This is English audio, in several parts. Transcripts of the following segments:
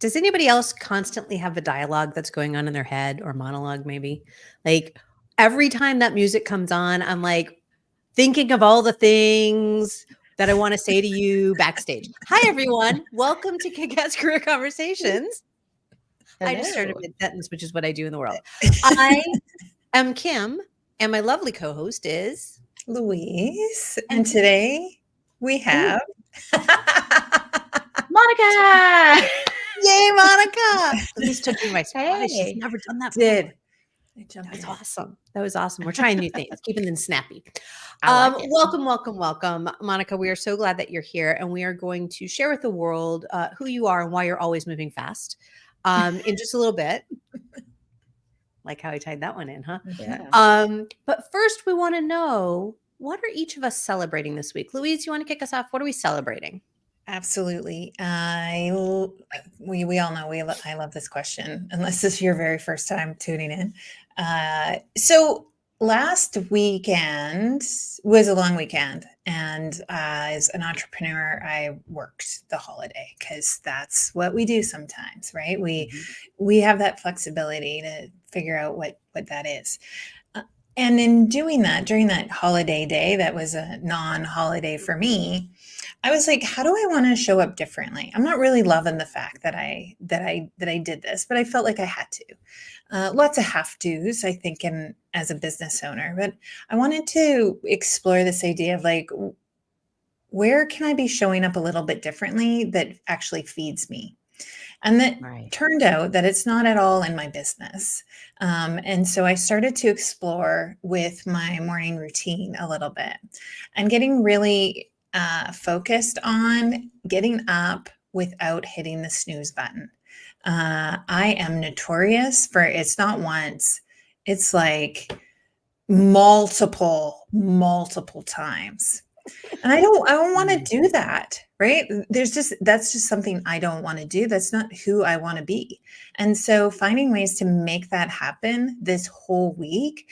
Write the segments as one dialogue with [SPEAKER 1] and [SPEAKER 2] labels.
[SPEAKER 1] Does anybody else constantly have a dialogue that's going on in their head or monologue maybe? Like every time that music comes on, I'm like thinking of all the things that I want to say to you backstage. Hi everyone. Welcome to Kick-Ass Career Conversations. I just started
[SPEAKER 2] Hello.
[SPEAKER 1] mid-sentence, which is what I do in the world. I am Kim, and my lovely co-host is
[SPEAKER 2] Louise. And
[SPEAKER 1] and
[SPEAKER 2] today we
[SPEAKER 1] ooh,
[SPEAKER 2] have
[SPEAKER 3] Monica.
[SPEAKER 1] yay, Monica. Louise took me by surprise. She's
[SPEAKER 3] Hey.
[SPEAKER 1] never done that before.
[SPEAKER 2] did. I
[SPEAKER 1] That
[SPEAKER 2] jumped
[SPEAKER 1] was
[SPEAKER 2] in.
[SPEAKER 1] awesome. That was awesome. We're trying new things, keeping them snappy.
[SPEAKER 3] I like it.
[SPEAKER 1] Welcome, Monica. We are so glad that you're here, and we are going to share with the world who you are and why you're always moving fast in just a little bit. Like how I tied that one in, huh?
[SPEAKER 3] Yeah.
[SPEAKER 1] But first, we want to know, what are each of us celebrating this week? Louise, you want to kick us off? What are we celebrating?
[SPEAKER 2] Absolutely. We all know I love this question, unless this is your very first time tuning in. So last weekend was a long weekend, and as an entrepreneur, I worked the holiday because that's what we do sometimes, right? We have that flexibility to figure out what that is. And in doing that, during that holiday day, that was a non-holiday for me, I was like, how do I want to show up differently? I'm not really loving the fact that I did this, but I felt like I had to. Lots of have tos, I think, in as a business owner. But I wanted to explore this idea of like, where can I be showing up a little bit differently that actually feeds me? And that
[SPEAKER 3] Right.
[SPEAKER 2] turned out that it's not at all in my business. And so I started to explore with my morning routine a little bit and getting really focused on getting up without hitting the snooze button. I am notorious for it's not once, it's like multiple times. And I don't want to do that, right? That's just something I don't want to do. That's not who I want to be. And so finding ways to make that happen this whole week,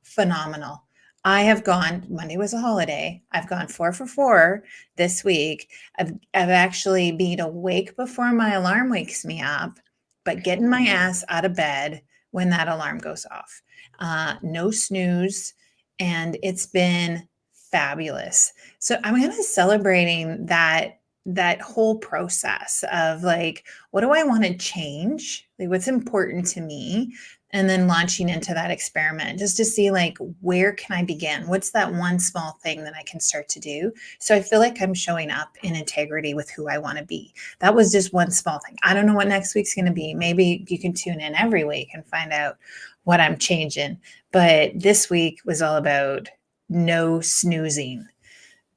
[SPEAKER 2] phenomenal. I have gone, Monday was a holiday. I've gone 4 for 4 this week. I've actually been awake before my alarm wakes me up, but getting my ass out of bed when that alarm goes off. No snooze. And it's been fabulous. So I'm kind of celebrating that whole process of like, what do I want to change? Like what's important to me? And then launching into that experiment just to see like, where can I begin? What's that one small thing that I can start to do? So I feel like I'm showing up in integrity with who I want to be. That was just one small thing. I don't know what next week's going to be. Maybe you can tune in every week and find out what I'm changing. But this week was all about no snoozing,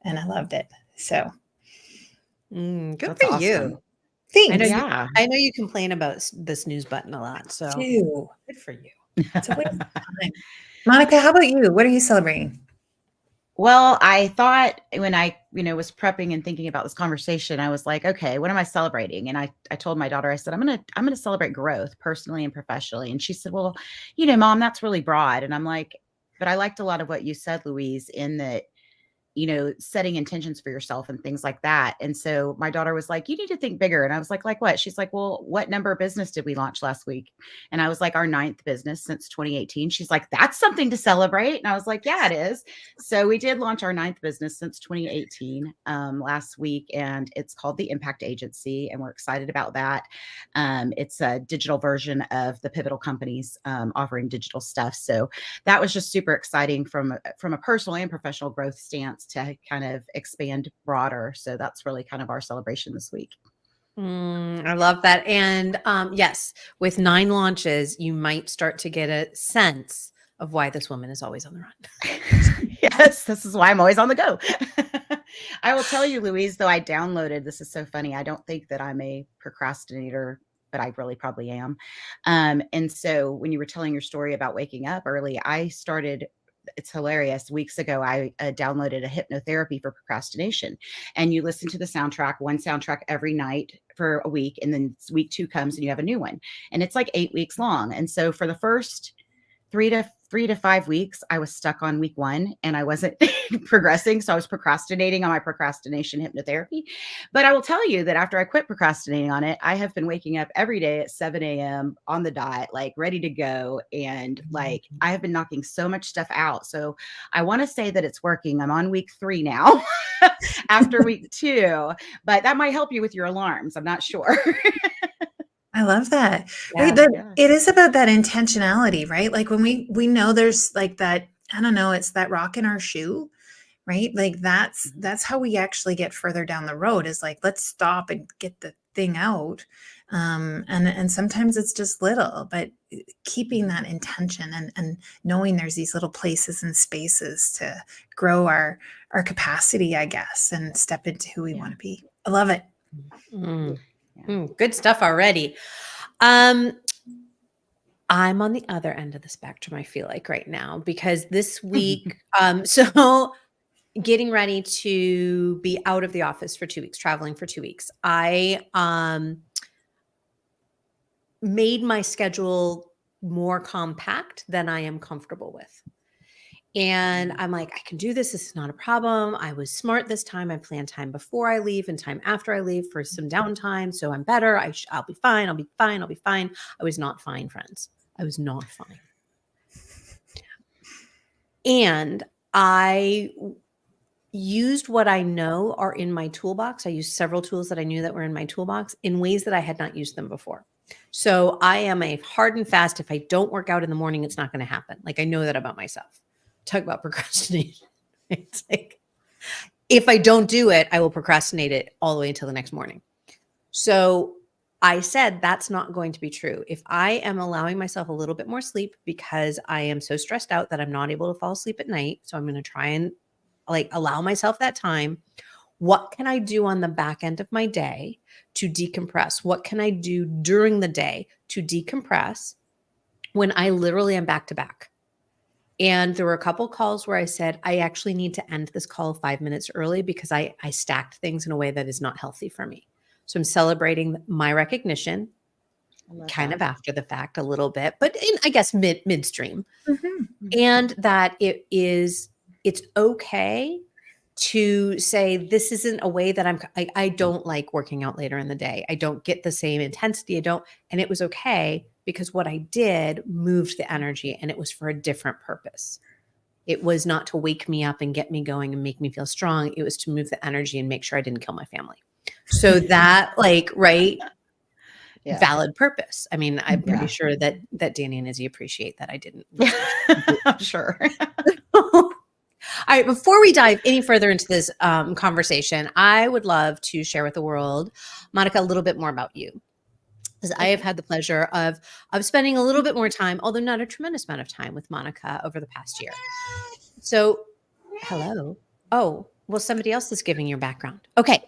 [SPEAKER 2] and I loved it. So
[SPEAKER 1] Good
[SPEAKER 3] That's
[SPEAKER 1] for
[SPEAKER 3] awesome.
[SPEAKER 1] you. I know
[SPEAKER 2] thanks.
[SPEAKER 1] you.
[SPEAKER 3] Yeah.
[SPEAKER 1] I know you complain about the snooze button a lot. So
[SPEAKER 2] Too.
[SPEAKER 1] good for you.
[SPEAKER 2] It's a waste of time. Monica, how about you? What are you celebrating?
[SPEAKER 3] Well, I thought when I, was prepping and thinking about this conversation, I was like, okay, what am I celebrating? And I told my daughter, I said, I'm gonna celebrate growth personally and professionally. And she said, well, Mom, that's really broad. And I'm like, but I liked a lot of what you said, Louise, in that setting intentions for yourself and things like that. And so my daughter was like, you need to think bigger. And I was like what? She's like, well, what number business did we launch last week? And I was like, our 9th business since 2018. She's like, that's something to celebrate. And I was like, yeah, it is. So we did launch our 9th business since 2018 last week. And it's called the Impact Agency. And we're excited about that. It's a digital version of the Pivotal companies offering digital stuff. So that was just super exciting from a personal and professional growth stance to kind of expand broader. So that's really kind of our celebration this week.
[SPEAKER 1] I love that. And yes, with 9 launches, you might start to get a sense of why this woman is always on the run.
[SPEAKER 3] Yes, this is why I'm always on the go. I will tell you, Louise, though, I downloaded, this is so funny. I don't think that I'm a procrastinator, but I really probably am. And so when you were telling your story about waking up early, it's hilarious. Weeks ago, I downloaded a hypnotherapy for procrastination, and you listen to one soundtrack every night for a week. And then week 2 comes and you have a new one, and it's like 8 weeks long. And so for the first 3 to 5 weeks, I was stuck on week 1 and I wasn't progressing. So I was procrastinating on my procrastination hypnotherapy. But I will tell you that after I quit procrastinating on it, I have been waking up every day at 7 a.m. on the dot, like ready to go. And like I have been knocking so much stuff out. So I want to say that it's working. I'm on week 3 now after week 2, but that might help you with your alarms. I'm not sure.
[SPEAKER 2] I love that. Right.
[SPEAKER 1] Yeah.
[SPEAKER 3] Yeah.
[SPEAKER 2] It is about that intentionality, right? Like when we know there's like that, I don't know, it's that rock in our shoe, right? Like that's how we actually get further down the road is like, let's stop and get the thing out. And sometimes it's just little, but keeping that intention and knowing there's these little places and spaces to grow our capacity, I guess, and step into who we want to be. I love it.
[SPEAKER 1] Good stuff already. I'm on the other end of the spectrum, I feel like right now, because this week, so getting ready to be out of the office for 2 weeks, traveling for 2 weeks. I made my schedule more compact than I am comfortable with. And I'm like, I can do this. This is not a problem. I was smart this time. I planned time before I leave and time after I leave for some downtime. So I'm better. I'll be fine. I'll be fine. I'll be fine. I was not fine, friends. I was not fine. And I used what I know are in my toolbox. I used several tools that I knew that were in my toolbox in ways that I had not used them before. So I am a hard and fast. If I don't work out in the morning, it's not going to happen. Like I know that about myself. Talk about procrastination. It's like, if I don't do it, I will procrastinate it all the way until the next morning. So I said, that's not going to be true. If I am allowing myself a little bit more sleep because I am so stressed out that I'm not able to fall asleep at night. So I'm going to try and like allow myself that time. What can I do on the back end of my day to decompress? What can I do during the day to decompress when I literally am back to back? And there were a couple calls where I said, I actually need to end this call 5 minutes early because I stacked things in a way that is not healthy for me. So I'm celebrating my recognition kind of after the fact a little bit, but I guess midstream. And that it's okay to say, this isn't a way that I don't like working out later in the day. I don't get the same intensity. And it was okay because what I did moved the energy and it was for a different purpose. It was not to wake me up and get me going and make me feel strong. It was to move the energy and make sure I didn't kill my family. So that right. Yeah. Valid purpose. I mean, I'm pretty sure that Danny and Izzy appreciate that I didn't.
[SPEAKER 3] I'm sure.
[SPEAKER 1] All right. Before we dive any further into this conversation, I would love to share with the world, Monica, a little bit more about you. Because I have had the pleasure of spending a little bit more time, although not a tremendous amount of time, with Monica over the past year. So, hello. Oh, well, somebody else is giving your background. Okay.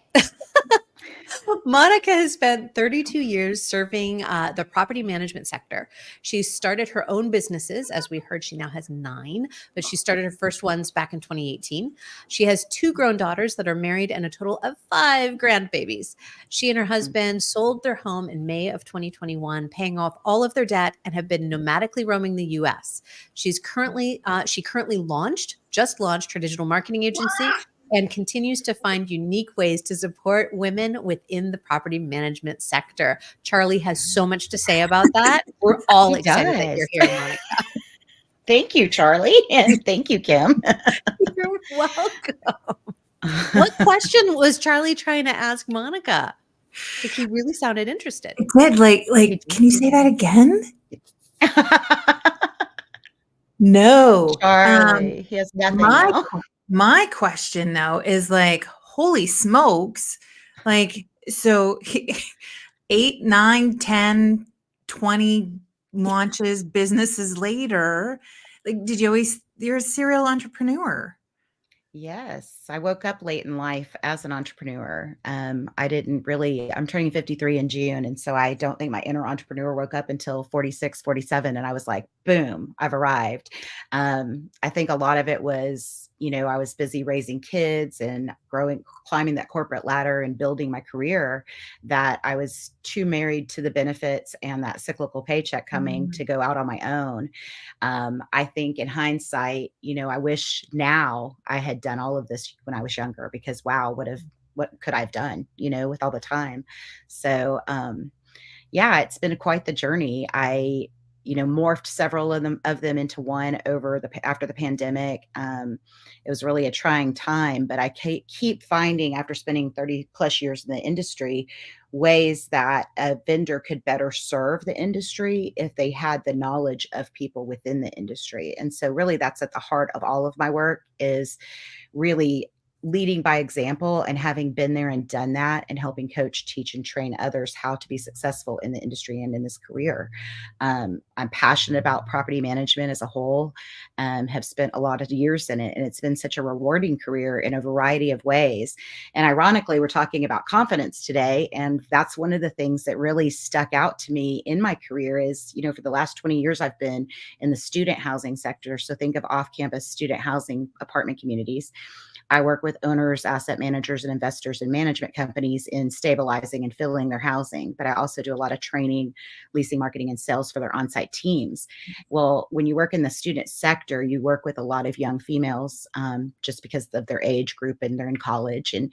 [SPEAKER 1] Monica has spent 32 years serving the property management sector. She started her own businesses. As we heard, she now has 9, but she started her first ones back in 2018. She has 2 grown daughters that are married and a total of 5 grandbabies. She and her husband sold their home in May of 2021, paying off all of their debt, and have been nomadically roaming the U.S. She currently just launched her digital marketing agency and continues to find unique ways to support women within the property management sector. Charlie has so much to say about that. We're all excited that you're here, Monica.
[SPEAKER 3] Thank you, Charlie. And thank you, Kim.
[SPEAKER 1] You're welcome. What question was Charlie trying to ask Monica? Like, he really sounded interested.
[SPEAKER 2] It did. Like, can you say that again? No.
[SPEAKER 3] Charlie, he has nothing now.
[SPEAKER 2] My question though is like, holy smokes. Like, so 8, 9, 10, 20 launches, businesses later, like, you're a serial entrepreneur.
[SPEAKER 3] Yes, I woke up late in life as an entrepreneur. I'm turning 53 in June. And so I don't think my inner entrepreneur woke up until 46, 47. And I was like, boom, I've arrived. I think a lot of it was I was busy raising kids and climbing that corporate ladder and building my career, that I was too married to the benefits and that cyclical paycheck coming to go out on my own. I think in hindsight, I wish now I had done all of this when I was younger, because wow, what could I have done, with all the time. So, yeah, it's been quite the journey. I, morphed several of them into one after the pandemic. It was really a trying time, but I keep finding, after spending 30 plus years in the industry, ways that a vendor could better serve the industry if they had the knowledge of people within the industry. And so really that's at the heart of all of my work, is really leading by example and having been there and done that, and helping coach, teach, and train others how to be successful in the industry and in this career. I'm passionate about property management as a whole, have spent a lot of years in it, and it's been such a rewarding career in a variety of ways. And ironically, we're talking about confidence today, and that's one of the things that really stuck out to me in my career is, for the last 20 years, I've been in the student housing sector. So think of off-campus student housing apartment communities. I work with owners, asset managers, and investors and management companies in stabilizing and filling their housing. But I also do a lot of training, leasing, marketing, and sales for their on-site teams. Well, when you work in the student sector, you work with a lot of young females, just because of their age group, and they're in college. And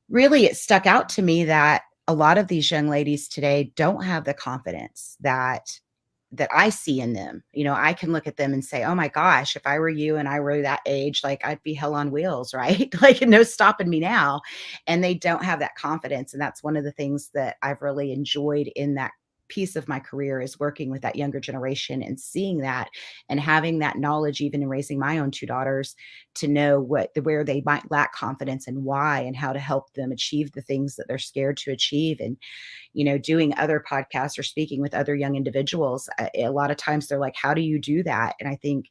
[SPEAKER 3] really, it stuck out to me that a lot of these young ladies today don't have the confidence that I see in them. I can look at them and say, oh my gosh, if I were you and I were that age, like I'd be hell on wheels, right? Like no stopping me now. And they don't have that confidence. And that's one of the things that I've really enjoyed in that piece of my career, is working with that younger generation and seeing that and having that knowledge, even in raising my own two daughters, to know where they might lack confidence and why, and how to help them achieve the things that they're scared to achieve. And doing other podcasts or speaking with other young individuals, a lot of times they're like, how do you do that? And I think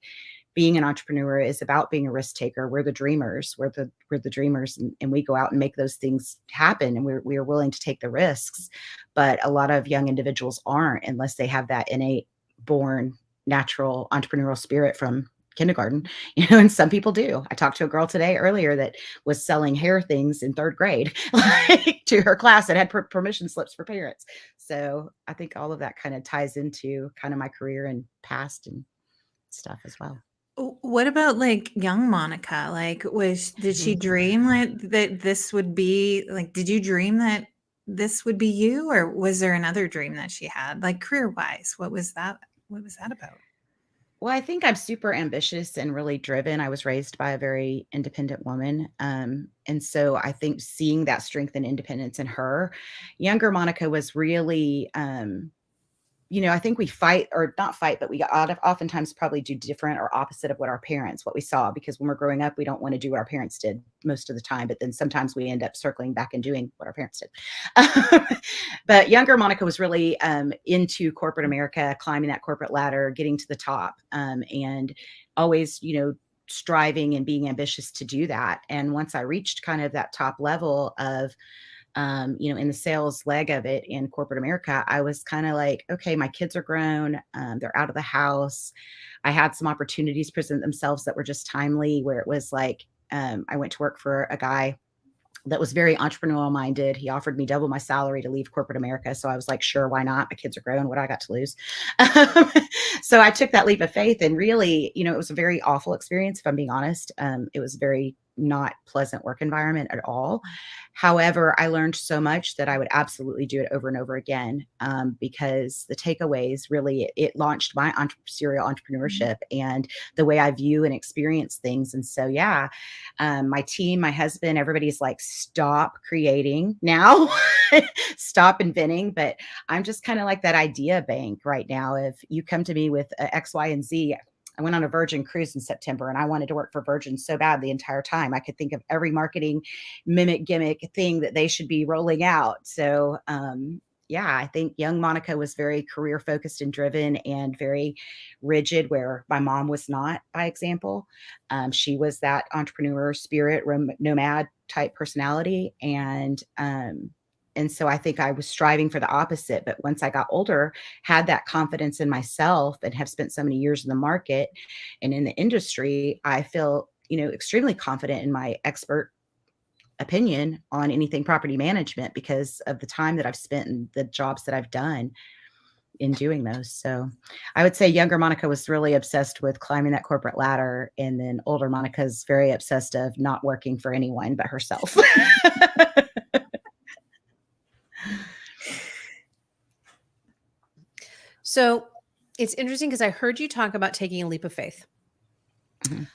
[SPEAKER 3] being an entrepreneur is about being a risk taker. We're the dreamers. We're the dreamers, and we go out and make those things happen, and we are willing to take the risks. But a lot of young individuals aren't, unless they have that innate, born, natural entrepreneurial spirit from kindergarten, and some people do. I talked to a girl today earlier that was selling hair things in third grade, like, to her class, and had permission slips for parents. So I think all of that kind of ties into kind of my career and past and stuff as well.
[SPEAKER 2] What about like young Monica? Like, did she dream that this would be like, did you dream that this would be you, or was there another dream that she had, like career wise? What was that? What was that about?
[SPEAKER 3] Well, I think I'm super ambitious and really driven. I was raised by a very independent woman. And so I think seeing that strength and independence in her, younger Monica was really, I think we fight, or not fight, but we oftentimes probably do different or opposite of what we saw, because when we're growing up, we don't want to do what our parents did most of the time, but then sometimes we end up circling back and doing what our parents did. But younger Monica was really into corporate America, climbing that corporate ladder, getting to the top, and always, striving and being ambitious to do that. And once I reached kind of that top level of, in the sales leg of it in corporate America, I was kind of like, okay, my kids are grown. They're out of the house. I had some opportunities present themselves that were just timely, where it was like, I went to work for a guy that was very entrepreneurial minded. He offered me double my salary to leave corporate America. So I was like, sure, why not? My kids are grown. What do I got to lose? So I took that leap of faith, and really, it was a very awful experience, if I'm being honest. It was very not pleasant work environment at all. However, I learned so much that I would absolutely do it over and over again, because the takeaways really, it launched my serial entrepreneurship and the way I view and experience things. And so, yeah, my team, my husband, everybody's like, stop creating now, stop inventing. But I'm just kind of like that idea bank right now. If you come to me with X, Y, and Z, I went on a Virgin cruise in September, and I wanted to work for Virgin so bad the entire time. I could think of every marketing gimmick thing that they should be rolling out. So, yeah, I think young Monica was very career focused and driven and very rigid, where my mom was not, by example. She was that entrepreneur spirit, nomad type personality. And so I think I was striving for the opposite. But once I got older, had that confidence in myself, and have spent so many years in the market and in the industry, I feel, extremely confident in my expert opinion on anything property management because of the time that I've spent and the jobs that I've done in doing those. So I would say younger Monica was really obsessed with climbing that corporate ladder, and then older Monica's very obsessed of not working for anyone but herself.
[SPEAKER 1] So it's interesting because I heard you talk about taking a leap of faith.
[SPEAKER 3] Mhm.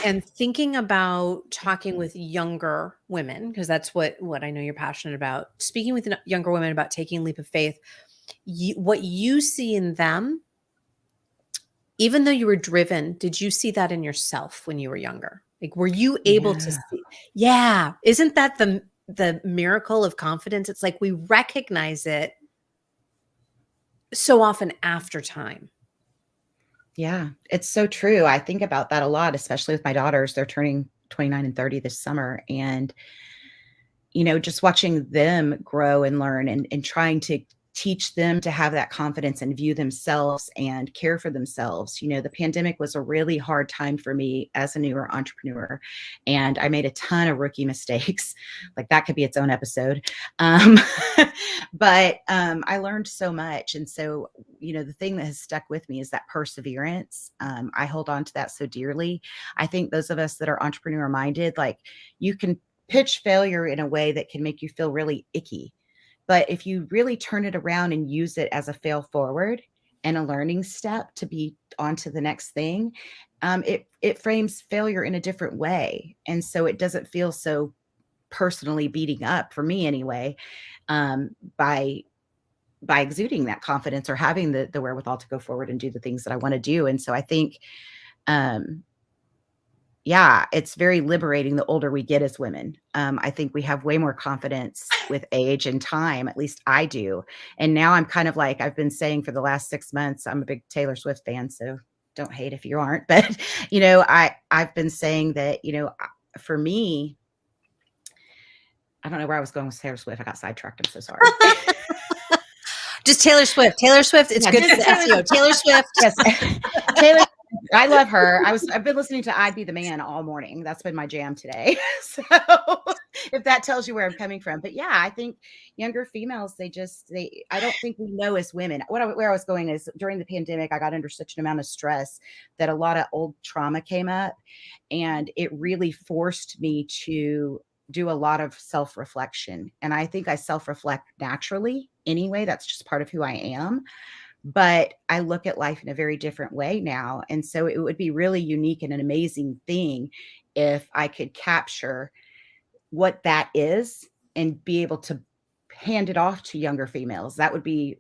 [SPEAKER 1] And thinking about talking with younger women, because that's what I know you're passionate about, speaking with younger women about taking a leap of faith, what you see in them, even though you were driven, did you see that in yourself when you were younger? Like, were you able to
[SPEAKER 3] Yeah.
[SPEAKER 1] see? Yeah. Isn't that the miracle of confidence? It's like we recognize it so often after time.
[SPEAKER 3] Yeah, it's so true. I think about that a lot, especially with my daughters. They're turning 29 and 30 this summer. And, just watching them grow and learn and trying to teach them to have that confidence and view themselves and care for themselves. The pandemic was a really hard time for me as a newer entrepreneur. And I made a ton of rookie mistakes. Like that could be its own episode. Um, but I learned so much. And so, the thing that has stuck with me is that perseverance. I hold on to that so dearly. I think those of us that are entrepreneur minded, like you can pitch failure in a way that can make you feel really icky. But if you really turn it around and use it as a fail forward and a learning step to be on to the next thing, it frames failure in a different way. And so it doesn't feel so personally beating up, for me anyway, by exuding that confidence or having the wherewithal to go forward and do the things that I want to do. And so I think um yeah, it's very liberating the older we get as women. I think we have way more confidence with age and time, at least I do. And now I'm kind of like, I've been saying for the last 6 months, I'm a big Taylor Swift fan, so don't hate if you aren't. But, I've been saying that, for me, I don't know where I was going with Taylor Swift. I got sidetracked. I'm so sorry.
[SPEAKER 1] Just Taylor Swift. Taylor Swift, it's
[SPEAKER 3] Yeah,
[SPEAKER 1] good for the SEO. Taylor Swift.
[SPEAKER 3] Yes. Taylor, I love her. I've been listening to I'd Be the Man all morning. That's been my jam today. So if that tells you where I'm coming from. But yeah, I think younger females, I don't think we know as women. Where I was going is during the pandemic, I got under such an amount of stress that a lot of old trauma came up, and it really forced me to do a lot of self-reflection. And I think I self-reflect naturally anyway. That's just part of who I am. But I look at life in a very different way now. And so it would be really unique and an amazing thing if I could capture what that is and be able to hand it off to younger females. That would be,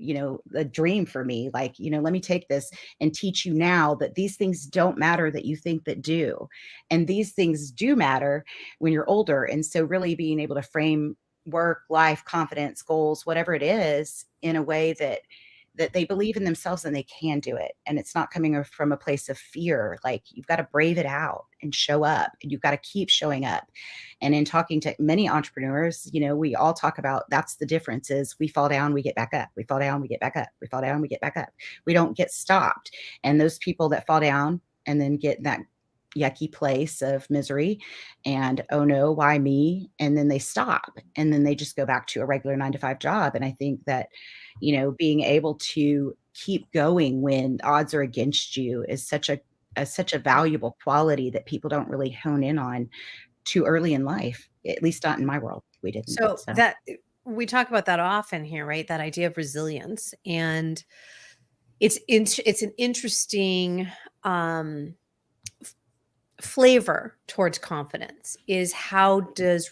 [SPEAKER 3] a dream for me. Like, let me take this and teach you now that these things don't matter that you think that do. And these things do matter when you're older. And so really being able to frame work, life, confidence, goals, whatever it is, in a way that they believe in themselves and they can do it. And it's not coming from a place of fear. Like you've got to brave it out and show up, and you've got to keep showing up. And in talking to many entrepreneurs, we all talk about that's the difference is we fall down, we get back up. We fall down, we get back up. We fall down, we get back up. We don't get stopped. And those people that fall down and then get in that yucky place of misery and, oh no, why me? And then they stop and then they just go back to a regular 9-to-5 job. And I think that, being able to keep going when odds are against you is such a valuable quality that people don't really hone in on too early in life. At least not in my world. We didn't.
[SPEAKER 1] So that we talk about that often here, right? That idea of resilience, and it's an interesting flavor towards confidence is how does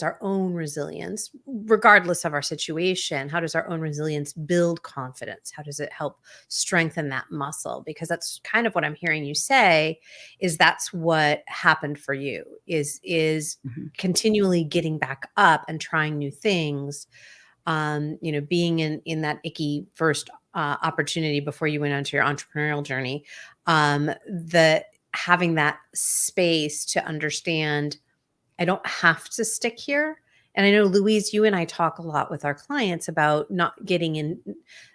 [SPEAKER 1] our own resilience, regardless of our situation, how does our own resilience build confidence? How does it help strengthen that muscle? Because that's kind of what I'm hearing you say is that's what happened for you is
[SPEAKER 3] Mhm.
[SPEAKER 1] continually getting back up and trying new things. Being in that icky first opportunity before you went onto your entrepreneurial journey, that having that space to understand I don't have to stick here. And I know, Louise, you and I talk a lot with our clients about not getting in.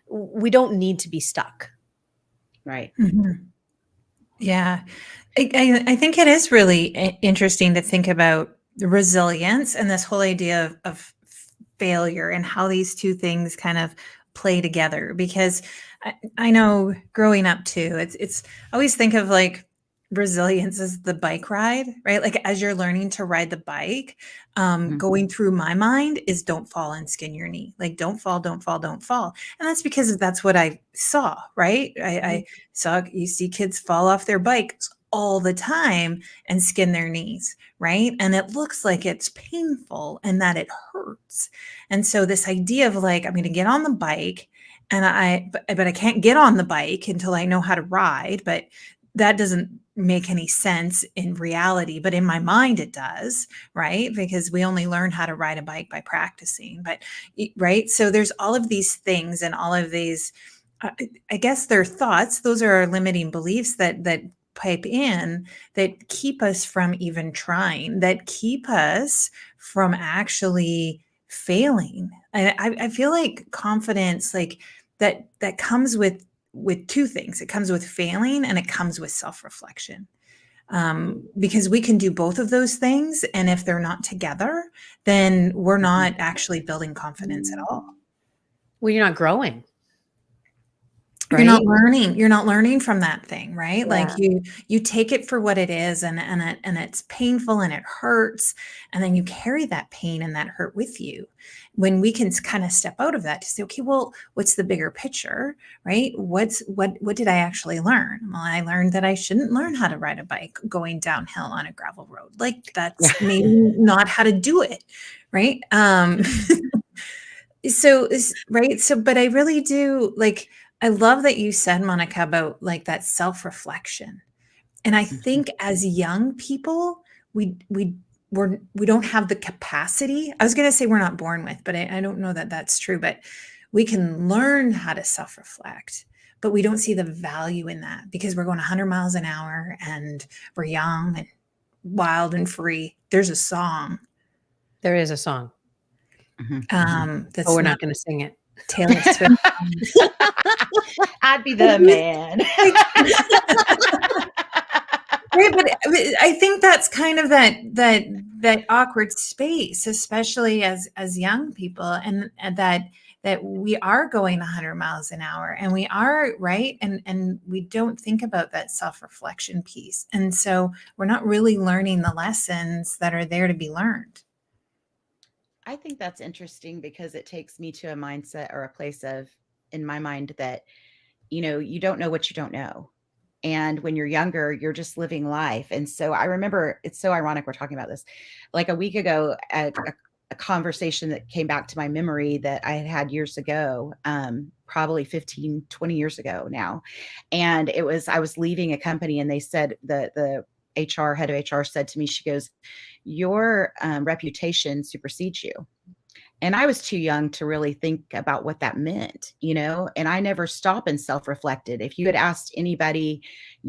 [SPEAKER 1] We don't need to be stuck.
[SPEAKER 3] Right.
[SPEAKER 2] Mhm. Yeah. I think it is really interesting to think about resilience and this whole idea of failure and how these two things kind of play together. Because I know growing up too, it's I always think of like resilience as the bike ride, right? Like as you're learning to ride the bike,
[SPEAKER 3] Mhm.
[SPEAKER 2] going through my mind is don't fall and skin your knee. Like don't fall, don't fall, don't fall. And that's because that's what I saw, right? I saw you see kids fall off their bikes all the time and skin their knees, right? And it looks like it's painful and that it hurts. And so this idea of like I'm going to get on the bike and but I can't get on the bike until I know how to ride, but that doesn't make any sense in reality, but in my mind it does, right? Because we only learn how to ride a bike by practicing. But right, so there's all of these things and all of these I guess they're thoughts. Those are our limiting beliefs that pipe in that keep us from even trying, that keep us from actually failing. And I feel like confidence, like that comes with two things. It comes with failing and it comes with self-reflection. Because we can do both of those things, and if they're not together, then we're not actually building confidence at all.
[SPEAKER 1] Well, you're not growing,
[SPEAKER 2] You're
[SPEAKER 1] right?
[SPEAKER 2] not learning from that thing, right? Like
[SPEAKER 1] Yeah.
[SPEAKER 2] you take it for what it is, and it's painful and it hurts, and then you carry that pain and that hurt with you. When we can kind of step out of that to say, okay, well, what's the bigger picture, right? What did I actually learn? Well, I learned that I shouldn't learn how to ride a bike going downhill on a gravel road. Like
[SPEAKER 3] Yeah.
[SPEAKER 2] that's maybe not how to do it, right? Right. So, but I really do like, I love that you said, Monica, about like that self reflection. And I
[SPEAKER 3] Mhm.
[SPEAKER 2] think as young people, we we don't have the capacity. I was going to say we're not born with, but I don't know that that's true. But we can learn how to self reflect, but we don't see the value in that because we're going 100 miles an hour and we're young and wild and free. There's a song
[SPEAKER 1] There is a song,
[SPEAKER 3] Mhm.
[SPEAKER 1] but
[SPEAKER 2] that's
[SPEAKER 1] we're
[SPEAKER 2] not
[SPEAKER 1] not going to sing it.
[SPEAKER 2] Taylor Swift.
[SPEAKER 3] I'd be the man.
[SPEAKER 2] Right, but I think that's kind of that awkward space, especially as young people, and that we are going 100 miles an hour, and we are right, and we don't think about that self-reflection piece, and so we're not really learning the lessons that are there to be learned.
[SPEAKER 3] I think that's interesting because it takes me to a mindset or a place of, in my mind, that, you don't know what you don't know. And when you're younger, you're just living life. And so I remember it's so ironic we're talking about this. Like a week ago, a conversation that came back to my memory that I had had years ago, probably 15, 20 years ago now. And I was leaving a company and they said, the HR head of HR said to me, she goes, your reputation supersedes you. And I was too young to really think about what that meant, and I never stopped and self-reflected. If you had asked anybody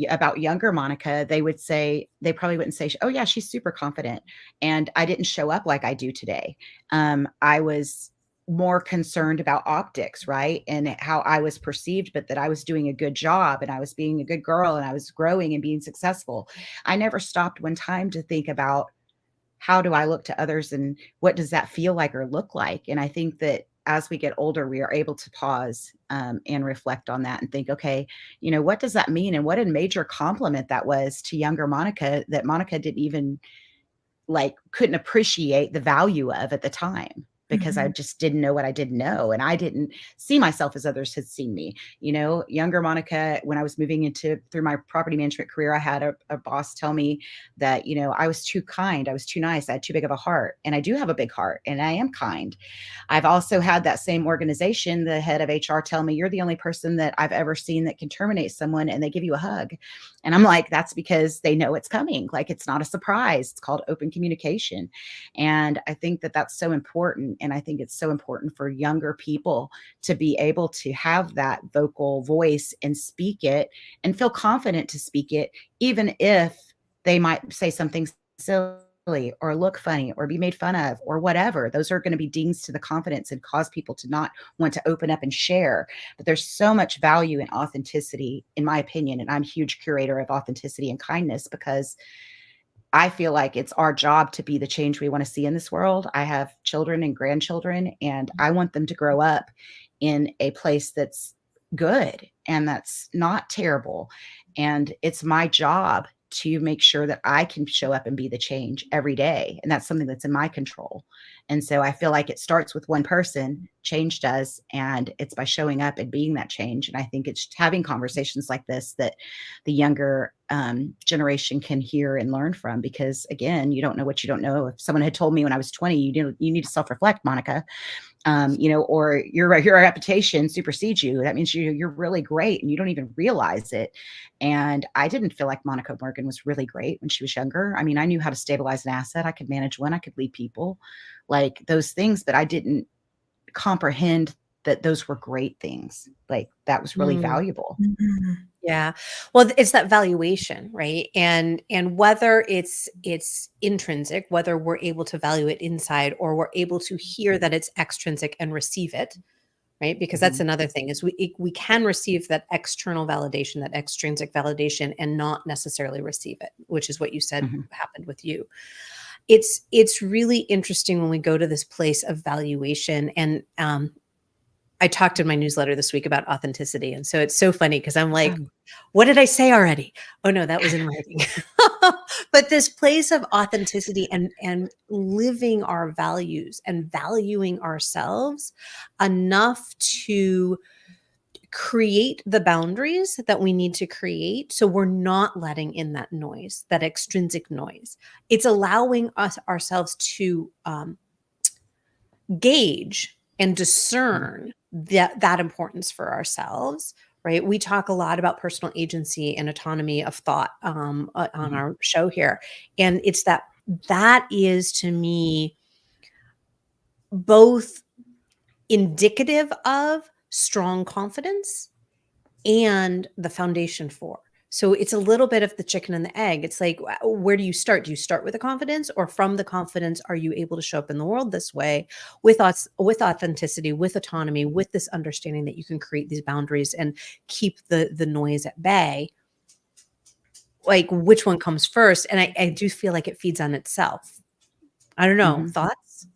[SPEAKER 3] about younger Monica, they probably wouldn't say, oh yeah, she's super confident. And I didn't show up like I do today. I was more concerned about optics, right? And how I was perceived, but that I was doing a good job and I was being a good girl and I was growing and being successful. I never stopped one time to think about how do I look to others and what does that feel like or look like? And I think that as we get older, we are able to pause and reflect on that and think, okay, what does that mean? And what a major compliment that was to younger Monica that Monica didn't even like couldn't appreciate the value of at the time because I
[SPEAKER 2] Mhm.
[SPEAKER 3] just didn't know what I didn't know. And I didn't see myself as others had seen me. Younger Monica, when I was moving through my property management career, I had a boss tell me that, I was too kind. I was too nice. I had too big of a heart. And I do have a big heart and I am kind. I've also had that same organization, the head of HR tell me, you're the only person that I've ever seen that can terminate someone and they give you a hug. And I'm like, that's because they know it's coming. Like, it's not a surprise. It's called open communication. And I think that that's so important. And I think it's so important for younger people to be able to have that vocal voice and speak it and feel confident to speak it, even if they might say something silly or look funny or be made fun of or whatever. Those are going to be dings to the confidence and cause people to not want to open up and share. But there's so much value in authenticity, in my opinion. And I'm a huge curator of authenticity and kindness because I feel like it's our job to be the change we want to see in this world. I have children and grandchildren, and I want them to grow up in a place that's good and that's not terrible. And it's my job to make sure that I can show up and be the change every day. And that's something that's in my control. And so I feel like it starts with one person, change does, and it's by showing up and being that change. And I think it's having conversations like this that the younger generation can hear and learn from, because again, you don't know what you don't know. If someone had told me when I was 20, you need to self-reflect, Monica, or your reputation supersedes you. That means you're really great and you don't even realize it. And I didn't feel like Monica Morgan was really great when she was younger. I mean, I knew how to stabilize an asset. I could manage one, I could lead people, like those things, but I didn't comprehend that those were great things. Like that was really valuable.
[SPEAKER 2] Mm-hmm.
[SPEAKER 1] Yeah. Well, it's that valuation, right? And whether it's intrinsic, whether we're able to value it inside or we're able to hear that it's extrinsic and receive it, right? Because that's another thing is we can receive that external validation, that extrinsic validation, and not necessarily receive it, which is what you said happened with you. It's really interesting when we go to this place of valuation. And I talked in my newsletter this week about authenticity. And so it's so funny because I'm like, what did I say already? Oh no, that was in writing. But this place of authenticity and living our values and valuing ourselves enough to create the boundaries that we need to create. So we're not letting in that noise, that extrinsic noise. It's allowing ourselves to gauge and discern that importance for ourselves, right? We talk a lot about personal agency and autonomy of thought on our show here. And it's that is to me both indicative of strong confidence and the foundation for. So it's a little bit of the chicken and the egg. It's like, where do you start? Do you start with the confidence, or from the confidence, are you able to show up in the world this way with us, with authenticity, with autonomy, with this understanding that you can create these boundaries and keep the noise at bay? Like, which one comes first? And I do feel like it feeds on itself. I don't know. Thoughts?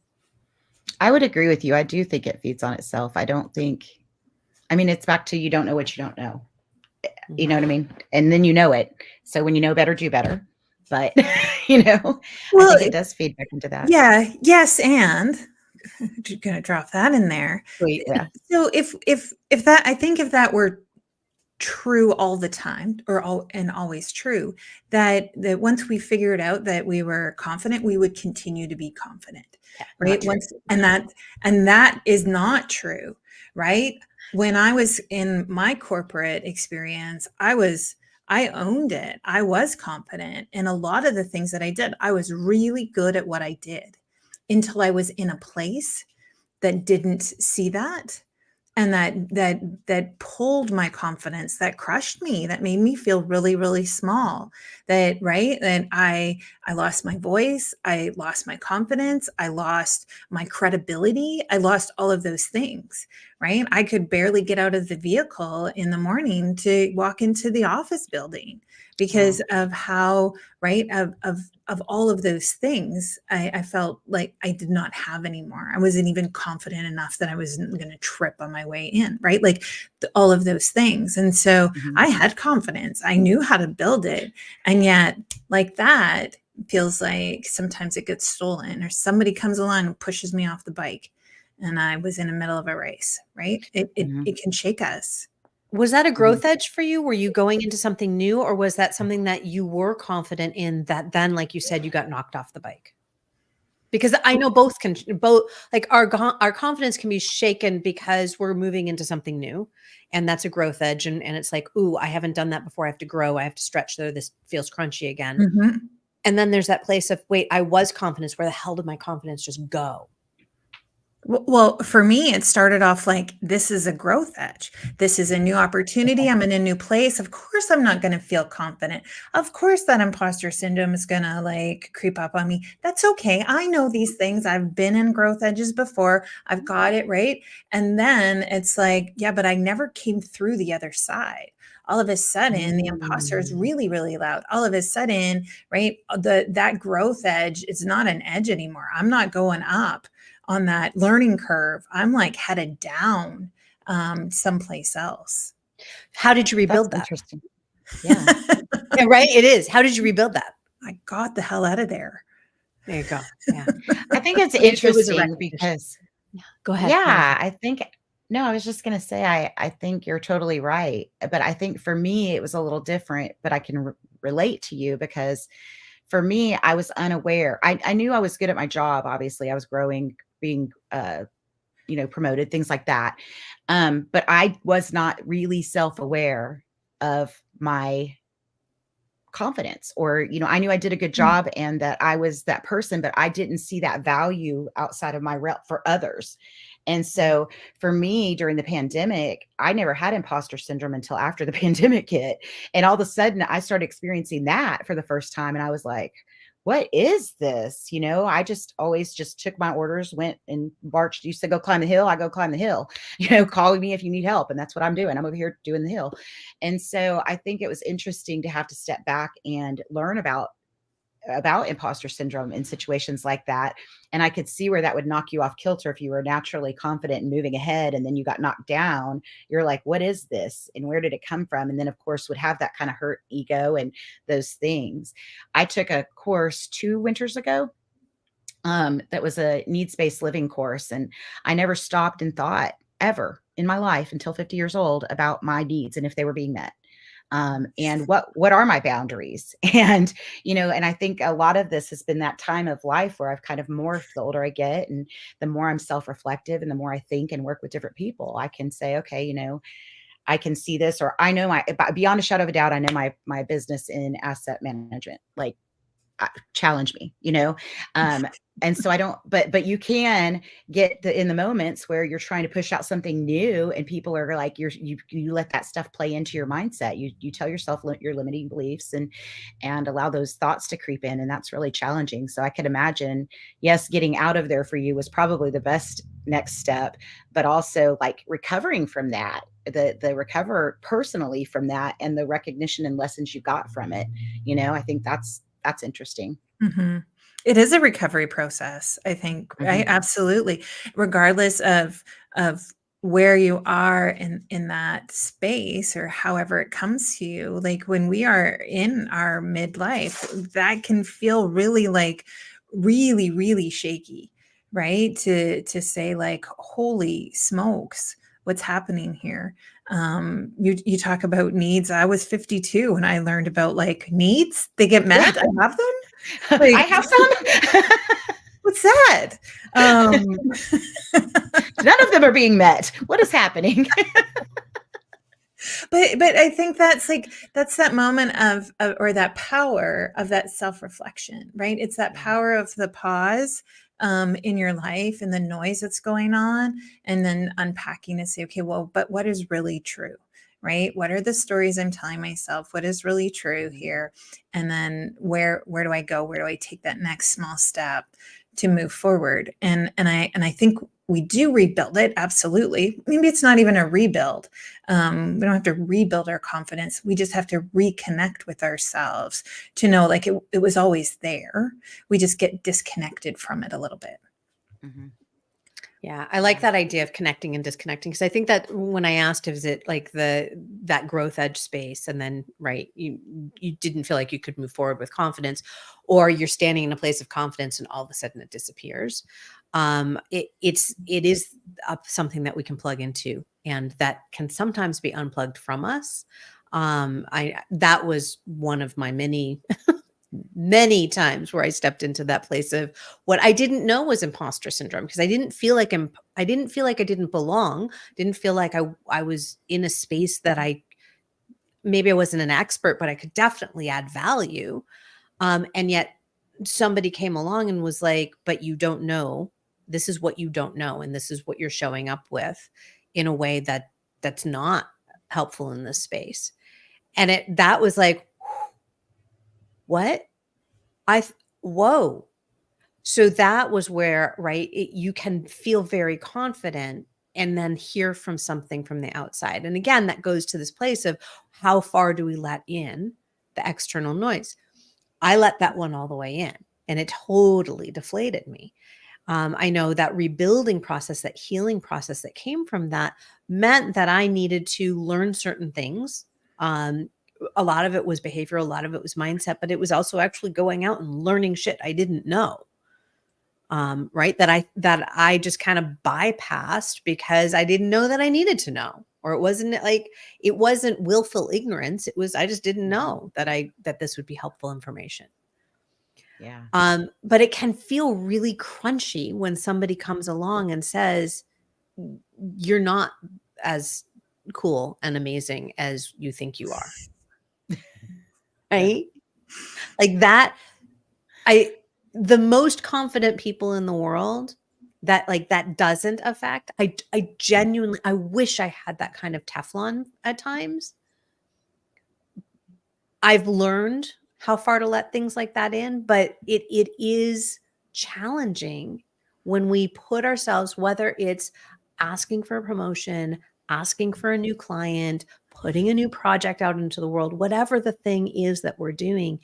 [SPEAKER 3] I would agree with you. I do think it feeds on itself. It's back to, you don't know what you don't know. You know what I mean? And then you know it. So when you know better, do better. But, well, I think it does feed back into that.
[SPEAKER 2] Yeah. Yes. And I'm going to drop that in there.
[SPEAKER 3] Sweet, yeah.
[SPEAKER 2] So if that were true all the time and always true, that once we figured out that we were confident, we would continue to be confident. Yeah, right. And that is not true. Right. When I was in my corporate experience, I owned it. I was confident in a lot of the things that I did. I was really good at what I did until I was in a place that didn't see that. And that pulled my confidence, that crushed me, that made me feel really, really small. That I lost my voice, I lost my confidence, I lost my credibility, I lost all of those things. Right? I could barely get out of the vehicle in the morning to walk into the office building because of how, of all of those things, I felt like I did not have anymore. I wasn't even confident enough that I wasn't going to trip on my way in, right? Like all of those things. And so I had confidence. I knew how to build it. And yet like that feels like sometimes it gets stolen, or somebody comes along and pushes me off the bike and I was in the middle of a race, right? It can shake us.
[SPEAKER 1] Was that a growth edge for you? Were you going into something new, or was that something that you were confident in that then, like you said, you got knocked off the bike? Because I know both like our confidence can be shaken because we're moving into something new, and that's a growth edge. And it's like, ooh, I haven't done that before. I have to grow. I have to stretch there. This feels crunchy again. And then there's that place of, wait, I was confident. Where the hell did my confidence just go?
[SPEAKER 2] Well, for me, it started off like this is a growth edge. This is a new opportunity. I'm in a new place. Of course, I'm not going to feel confident. Of course, that imposter syndrome is going to like creep up on me. That's okay. I know these things. I've been in growth edges before. I've got it right. And then it's like, yeah, but I never came through the other side. All of a sudden, the imposter is
[SPEAKER 3] Mm.
[SPEAKER 2] really, really loud. All of a sudden, right? That growth edge is not an edge anymore. I'm not going up on that learning curve. I'm like headed down someplace else.
[SPEAKER 1] How did you
[SPEAKER 3] That's
[SPEAKER 1] rebuild that?
[SPEAKER 3] interesting. Yeah.
[SPEAKER 1] Yeah, right? It is. How did you rebuild that?
[SPEAKER 2] I got the hell out of there.
[SPEAKER 1] There you go. Yeah.
[SPEAKER 3] I think it's
[SPEAKER 1] It was a
[SPEAKER 3] interesting
[SPEAKER 1] recognition.
[SPEAKER 3] because
[SPEAKER 1] Yeah. Go ahead. Go ahead.
[SPEAKER 3] yeah, I think no, I was just gonna say I think you're totally right. But I think for me it was a little different, but I can relate to you because for me, I was unaware. I knew I was good at my job. Obviously, I was growing, being promoted, things like that. But I was not really self-aware of my confidence or I knew I did a good
[SPEAKER 2] Mm.
[SPEAKER 3] job and that I was that person, but I didn't see that value outside of my realm for others. And so for me during the pandemic, I never had imposter syndrome until after the pandemic hit. And all of a sudden I started experiencing that for the first time. And I was like, what is this? I just always just took my orders, went and marched. You said go climb the hill, I go climb the hill. Call me if you need help. And that's what I'm doing. I'm over here doing the hill. And so I think it was interesting to have to step back and learn about imposter syndrome in situations like that. And I could see where that would knock you off kilter if you were naturally confident and moving ahead and then you got knocked down. You're like, what is this? And where did it come from? And then of course would have that kind of hurt ego and those things. I took a course 2 winters ago. That was a needs-based living course. And I never stopped and thought ever in my life until 50 years old about my needs and if they were being met. And what are my boundaries? And I think a lot of this has been that time of life where I've kind of morphed the older I get, and the more I'm self-reflective, and the more I think and work with different people, I can say, okay, I can see this, or I know beyond a shadow of a doubt, I know my business in asset management, like challenge me, and so I don't, but you can get in the moments where you're trying to push out something new and people are like, you let that stuff play into your mindset. You tell yourself your limiting beliefs and allow those thoughts to creep in. And that's really challenging. So I could imagine, yes, getting out of there for you was probably the best next step, but also like recovering from that, the recover personally from that and the recognition and lessons you got from it. I think that's interesting.
[SPEAKER 2] Mhm. It is a recovery process, I think, right?
[SPEAKER 3] Mhm.
[SPEAKER 2] Absolutely. Regardless of where you are in that space or however it comes to you. Like when we are in our midlife, that can feel really like really, really shaky, right? To say like, holy smokes, what's happening here? You talk about needs. I was 52 and I learned about like needs. They get
[SPEAKER 3] Yeah,
[SPEAKER 2] met. I have them.
[SPEAKER 3] I
[SPEAKER 2] Like,
[SPEAKER 3] have some.
[SPEAKER 2] what's that?
[SPEAKER 3] None of them are being met. What is happening?
[SPEAKER 2] But I think that's like that's that moment of or that power of that self-reflection, right? It's that
[SPEAKER 3] Yeah.
[SPEAKER 2] power of the pause in your life and the noise that's going on, and then unpacking to say, okay, well, but what is really true? Right? What are the stories I'm telling myself? What is really true here? And then where do I go? Where do I take that next small step to move forward? And I think we do rebuild it, absolutely. Maybe it's not even a rebuild. We don't have to rebuild our confidence. We just have to reconnect with ourselves to know like it was always there. We just get disconnected from it a little bit.
[SPEAKER 3] Mhm.
[SPEAKER 1] Yeah, I like
[SPEAKER 3] Yeah.
[SPEAKER 1] that idea of connecting and disconnecting because I think that when I asked, is it like that growth edge space, and then right, you didn't feel like you could move forward with confidence, or you're standing in a place of confidence and all of a sudden it disappears. It is something that we can plug into, and that can sometimes be unplugged from us. I That was one of my many times where I stepped into that place of what I didn't know was imposter syndrome because I didn't feel like I didn't belong, didn't feel like I was in a space that maybe I wasn't an expert, but I could definitely add value. And yet somebody came along and was like, but you don't know this is what you don't know, and this is what you're showing up with in a way that's not helpful in this space. And that was like, what? Whoa. So that was where, right, you can feel very confident and then hear from something from the outside. And again, that goes to this place of how far do we let in the external noise? I let that one all the way in, and it totally deflated me. I know that rebuilding process, that healing process that came from that meant that I needed to learn certain things. A lot of it was behavioral, a lot of it was mindset, but it was also actually going out and learning shit I didn't know. Right. That I just kind of bypassed because I didn't know that I needed to know, or it wasn't willful ignorance. It was, I just didn't know that this would be helpful information.
[SPEAKER 3] Yeah.
[SPEAKER 1] But it can feel really crunchy when somebody comes along and says, you're not as cool and amazing as you think you are. Right. Like that. The most confident people in the world that doesn't affect. I genuinely, I wish I had that kind of Teflon at times. I've learned how far to let things like that in, but it is challenging when we put ourselves, whether it's asking for a promotion, asking for a new client, putting a new project out into the world, whatever the thing is that we're doing,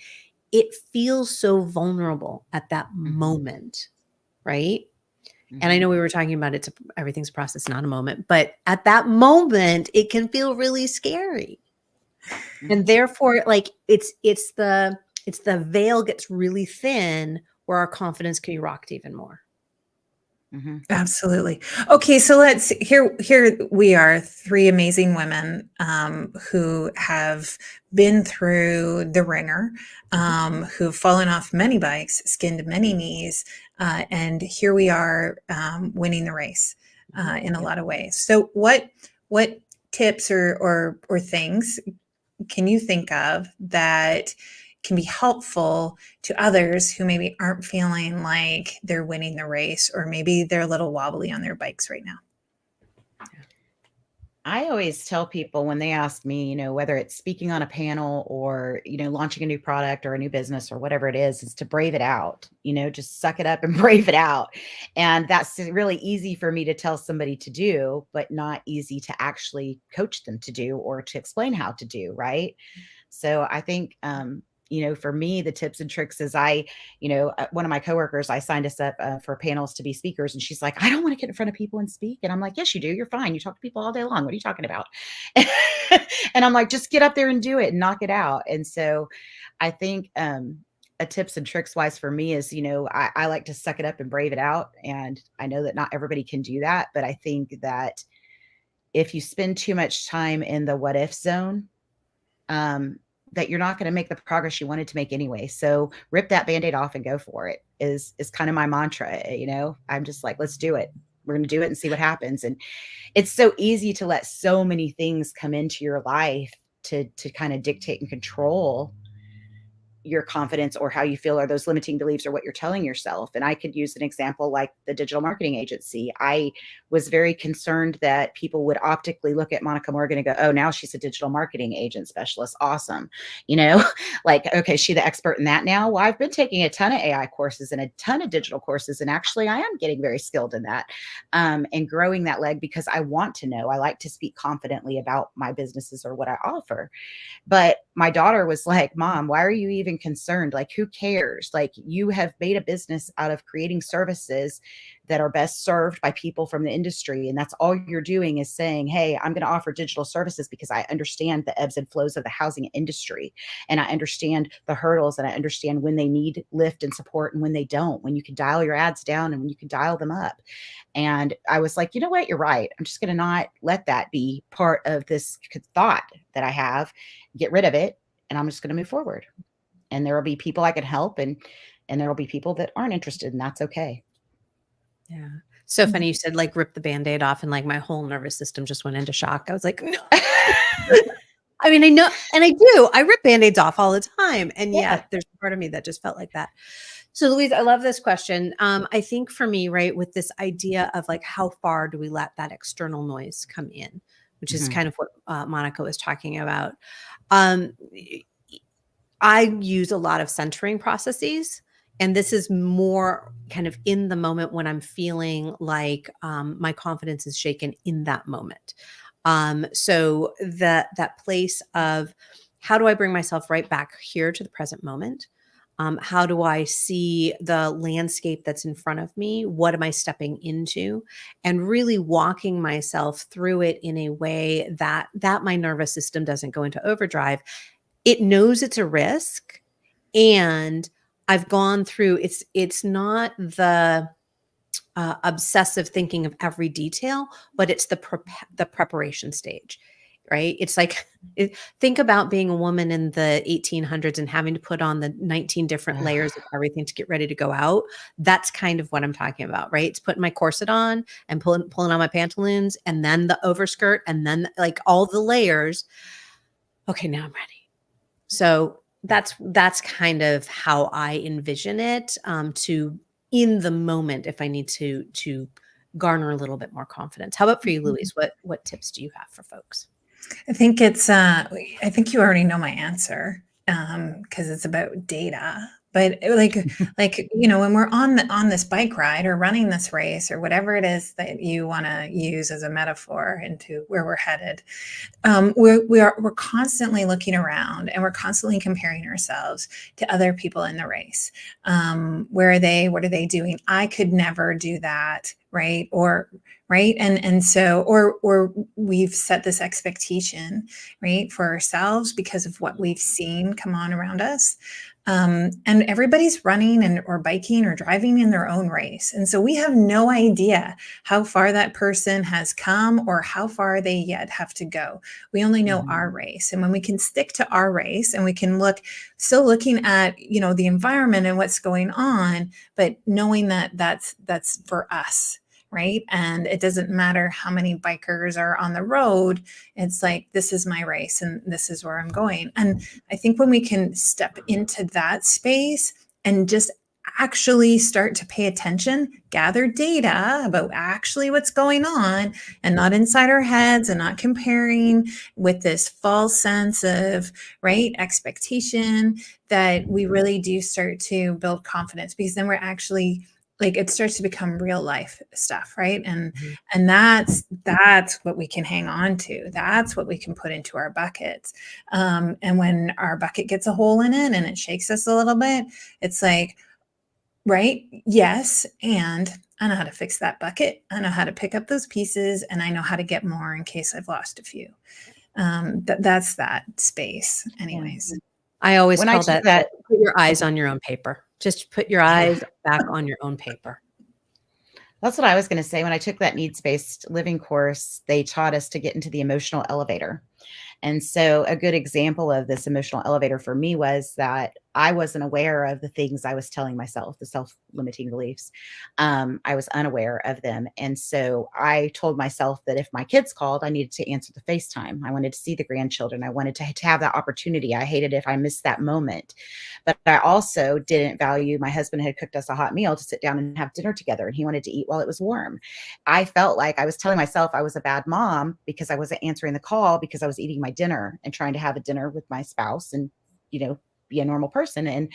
[SPEAKER 1] it feels so vulnerable at that moment, right? And I know we were talking about everything's a process, not a moment, but at that moment, it can feel really scary. And therefore, like it's the veil gets really thin where our confidence can be rocked even more.
[SPEAKER 2] Absolutely. Okay, so here we are, three amazing women who have been through the ringer, who've fallen off many bikes, skinned many knees, and here we are winning the race in a lot of ways. So what tips or things can you think of that can be helpful to others who maybe aren't feeling like they're winning the race, or maybe they're a little wobbly on their bikes right now?
[SPEAKER 3] I always tell people when they ask me, whether it's speaking on a panel or, launching a new product or a new business or whatever it is to brave it out, just suck it up and brave it out. And that's really easy for me to tell somebody to do, but not easy to actually coach them to do or to explain how to do. Right. So I think, for me, the tips and tricks is one of my coworkers, I signed us up for panels to be speakers. And she's like, I don't want to get in front of people and speak. And I'm like, yes, you do. You're fine. You talk to people all day long. What are you talking about? And I'm like, just get up there and do it and knock it out. And so I think a tips and tricks wise for me is, I like to suck it up and brave it out. And I know that not everybody can do that. But I think that if you spend too much time in the what if zone, that you're not going to make the progress you wanted to make anyway. So rip that Band-Aid off and go for it is kind of my mantra. I'm just like, let's do it. We're going to do it and see what happens. And it's so easy to let so many things come into your life to kind of dictate and control your confidence or how you feel, or those limiting beliefs, or what you're telling yourself. And I could use an example like the digital marketing agency. I was very concerned that people would optically look at Monica Morgan and go, oh, now she's a digital marketing agent specialist. Awesome. Like, okay, she's the expert in that now. Well, I've been taking a ton of AI courses and a ton of digital courses. And actually I am getting very skilled in that and growing that leg because I want to know. I like to speak confidently about my businesses or what I offer. But my daughter was like, Mom, why are you even concerned? Like, who cares? Like, you have made a business out of creating services that are best served by people from the industry. And that's all you're doing is saying, hey, I'm going to offer digital services because I understand the ebbs and flows of the housing industry. And I understand the hurdles, and I understand when they need lift and support and when they don't, when you can dial your ads down and when you can dial them up. And I was like, you know what? You're right. I'm just going to not let that be part of this thought that I have. Get rid of it. And I'm just going to move forward. And there will be people I can help, and there will be people that aren't interested, and that's okay.
[SPEAKER 1] Yeah. So funny. You said like rip the Band-Aid off, and like my whole nervous system just went into shock. I was like, no. I mean, I know, and I do. I rip Band-Aids off all the time. And yet there's a part of me that just felt like that. So Louise, I love this question. I think for me, right, with this idea of like, how far do we let that external noise come in, which is
[SPEAKER 3] Mhm.
[SPEAKER 1] kind of what Monica was talking about. Um, I use a lot of centering processes. And this is more kind of in the moment when I'm feeling like my confidence is shaken in that moment. So that place of how do I bring myself right back here to the present moment? How do I see the landscape that's in front of me? What am I stepping into? And really walking myself through it in a way that my nervous system doesn't go into overdrive. It knows it's a risk, and I've gone through it's not the obsessive thinking of every detail, but it's the preparation stage, right? It's like think about being a woman in the 1800s and having to put on the 19 different
[SPEAKER 3] Ugh.
[SPEAKER 1] layers of everything to get ready to go out. That's kind of what I'm talking about, right? It's putting my corset on and pulling on my pantaloons, and then the overskirt, and then like all the layers. Okay, now I'm ready. So that's kind of how I envision it, to in the moment if I need to garner a little bit more confidence. How about for you, Louise? What tips do you have for folks?
[SPEAKER 2] I think I think you already know my answer, because it's about data. But when we're on this bike ride or running this race or whatever it is that you want to use as a metaphor into where we're headed, we're constantly looking around and we're constantly comparing ourselves to other people in the race. Where are they? What are they doing? I could never do that, right? Or right, and so or we've set this expectation, right, for ourselves because of what we've seen come on around us. And everybody's running and or biking or driving in their own race, and so we have no idea how far that person has come or how far they yet have to go. We only know our race. And when we can stick to our race and we can still looking at, the environment and what's going on, but knowing that that's for us, right? And it doesn't matter how many bikers are on the road. It's like, this is my race and this is where I'm going. And I think when we can step into that space and just actually start to pay attention, gather data about actually what's going on, and not inside our heads and not comparing with this false sense of right expectation, that we really do start to build confidence, because then we're actually like, it starts to become real life stuff, right? And that's what we can hang on to. That's what we can put into our buckets. And when our bucket gets a hole in it and it shakes us a little bit, it's like, right? Yes. And I know how to fix that bucket. I know how to pick up those pieces, and I know how to get more in case I've lost a few. That's that space, anyways.
[SPEAKER 1] I always
[SPEAKER 3] When I
[SPEAKER 1] call
[SPEAKER 3] took
[SPEAKER 1] that
[SPEAKER 3] that,
[SPEAKER 1] put your eyes on your own paper. Just put your eyes back on your own paper.
[SPEAKER 3] that's what I was going to say. When I took that needs-based living course, they taught us to get into the emotional elevator. And so a good example of this emotional elevator for me was that I wasn't aware of the things I was telling myself, the self-limiting beliefs. I was unaware of them. And so I told myself that if my kids called, I needed to answer the FaceTime. I wanted to see the grandchildren. I wanted to have that opportunity. I hated if I missed that moment. But I also didn't value, my husband had cooked us a hot meal to sit down and have dinner together, and he wanted to eat while it was warm. I felt like I was telling myself I was a bad mom because I wasn't answering the call because I was eating my dinner and trying to have a dinner with my spouse and, be a normal person.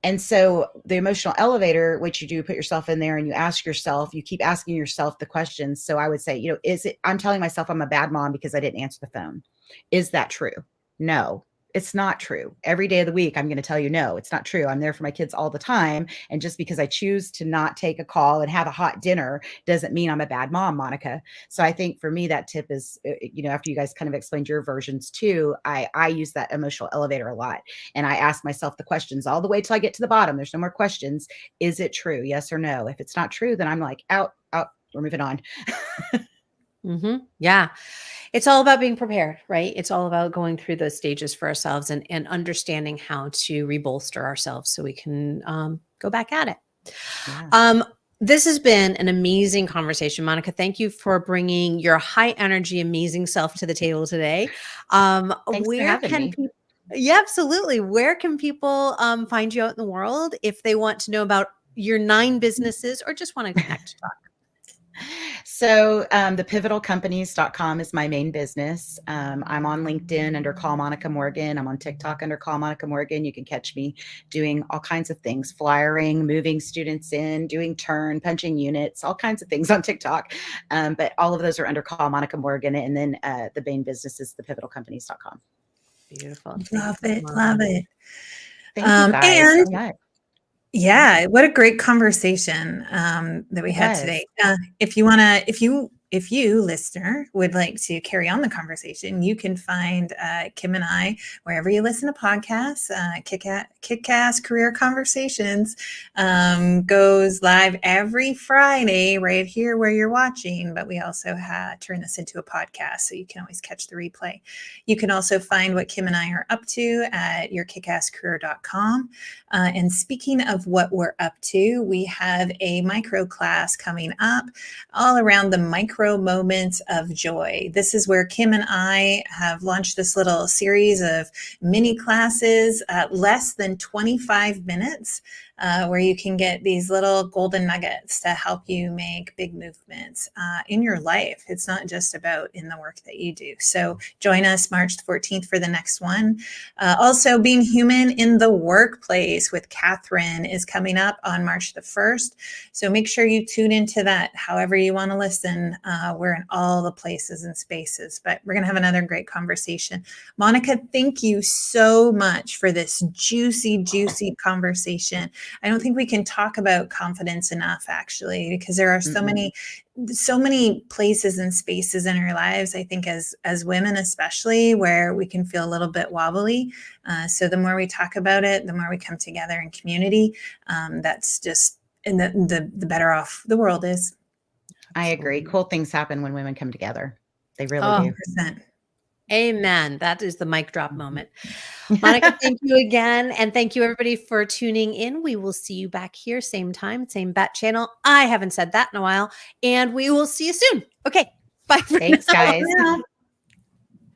[SPEAKER 3] And so the emotional elevator, what you do, put yourself in there and you ask yourself, you keep asking yourself the questions. So I would say, I'm telling myself I'm a bad mom because I didn't answer the phone. Is that true? No, it's not true. Every day of the week, I'm going to tell you, no, it's not true. I'm there for my kids all the time. And just because I choose to not take a call and have a hot dinner doesn't mean I'm a bad mom, Monica. So I think for me, that tip is, after you guys kind of explained your versions too, I use that emotional elevator a lot. And I ask myself the questions all the way till I get to the bottom. There's no more questions. Is it true? Yes or no? If it's not true, then I'm like, out, we're moving on.
[SPEAKER 1] Yeah. It's all about being prepared, right? It's all about going through those stages for ourselves and understanding how to rebolster ourselves so we can go back at it.
[SPEAKER 3] Yeah.
[SPEAKER 1] This has been an amazing conversation, Monica. Thank you for bringing your high energy, amazing self to the table today.
[SPEAKER 3] Thanks for having me.
[SPEAKER 1] Yeah, absolutely. Where can people find you out in the world if they want to know about your 9 businesses or just want to connect to talk?
[SPEAKER 3] So the pivotalcompanies.com is my main business. I'm on LinkedIn under Call Monica Morgan. I'm on TikTok under Call Monica Morgan. You can catch me doing all kinds of things, flyering, moving students in, doing turn, punching units, all kinds of things on TikTok. But all of those are under Call Monica Morgan. And then the main business is thepivotalcompanies.com.
[SPEAKER 1] Beautiful.
[SPEAKER 2] Love
[SPEAKER 1] Thanks so
[SPEAKER 2] it.
[SPEAKER 1] much.
[SPEAKER 2] Love it.
[SPEAKER 3] Thank you guys
[SPEAKER 2] And
[SPEAKER 3] so much.
[SPEAKER 2] yeah, what a great conversation that we
[SPEAKER 3] It
[SPEAKER 2] had
[SPEAKER 3] was.
[SPEAKER 2] today. If you want to, if you listener would like to carry on the conversation, you can find Kim and I wherever you listen to podcasts. Kick-Ass Career Conversations goes live every Friday right here where you're watching, but we also turn this into a podcast, so you can always catch the replay. You can also find what Kim and I are up to at yourkickasscareer.com. And speaking of what we're up to, we have a micro class coming up all around the micro moments of joy. This is where Kim and I have launched this little series of mini classes, less than 25 minutes, where you can get these little golden nuggets to help you make big movements in your life. It's not just about in the work that you do. So join us March 14th for the next one. Also, Being Human in the Workplace with Catherine is coming up on March the 1st. So make sure you tune into that however you want to listen. We're in all the places and spaces, but we're going to have another great conversation. Monica, thank you so much for this juicy, juicy conversation. I don't think we can talk about confidence enough, actually, because there are so many places and spaces in our lives, I think, as women especially, where we can feel a little bit wobbly. So the more we talk about it, the more we come together in community. That's just, and the better off the world is.
[SPEAKER 3] I agree. Cool things happen when women come together. They really
[SPEAKER 1] Oh,
[SPEAKER 3] do.
[SPEAKER 2] 100%.
[SPEAKER 1] Amen. That is the mic drop moment. Monica, thank you again. And thank you, everybody, for tuning in. We will see you back here, same time, same bat channel. I haven't said that in a while. And we will see you soon. Okay. Bye for
[SPEAKER 3] Thanks,
[SPEAKER 1] now.
[SPEAKER 3] guys.
[SPEAKER 2] Yeah.